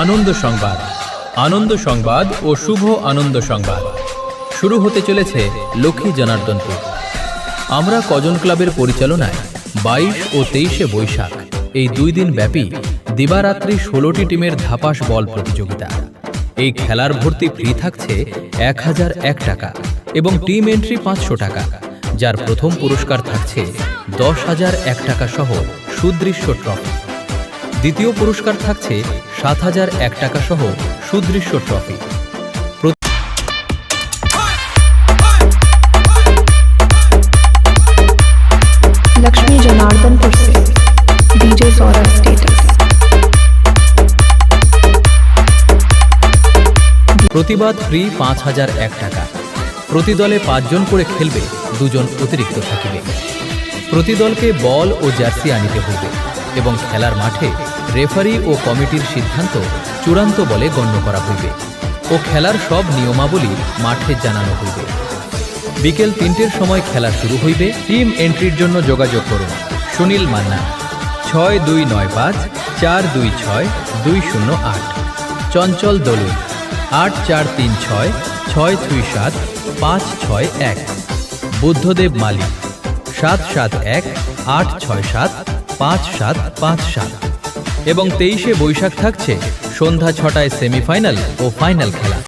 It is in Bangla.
আনন্দ সংবাদ, আনন্দ সংবাদ ও শুভ আনন্দ সংবাদ। শুরু হতে চলেছে লক্ষ্মী জনার্দনপুর। আমরা কজন ক্লাবের পরিচালনায় 22 ও 23শে বৈশাখ এই 2 দিন ব্যাপী দিবারাত্রি 16টি টিমের ধাপাস বল প্রতিযোগিতা। এই খেলার ভর্তি ফি থাকছে 1001 টাকা এবং টিম এন্ট্রি 500 টাকা, যার প্রথম পুরস্কার থাকছে 10,001 টাকা সহ সুদৃশ্য ট্রফি। দ্বিতীয় পুরস্কার থাকছে 7,001 টাকা সহ সুদৃশ্য ট্রফি। लक्ष्मी जनार्दनपुर से डीजे सौरभ स्टेटस। প্রতিবাদ ফ্রি 5,001 টাকা। প্রতি দলে 5 জন করে খেলবে, 2 জন অতিরিক্ত থাকিবে। প্রতি দলকে বল ও জার্সি আনিতে হইবে এবং খেলার মাঠে রেফারি ও কমিটির সিদ্ধান্ত চূড়ান্ত বলে গণ্য করা হইবে ও খেলার সব নিয়মাবলী মাঠে জানানো হইবে। বিকেল 3টের সময় খেলা শুরু হইবে। টিম এন্ট্রির জন্য যোগাযোগ করুন সুনীল মান্না 6295 426 208, চঞ্চল দলু 8436 627 561, বুদ্ধদেব মালিক 771 867 5757 এবং 23শে বৈশাখ থাকছে সন্ধ্যা 6টায় সেমিফাইনাল ও ফাইনাল খেলা।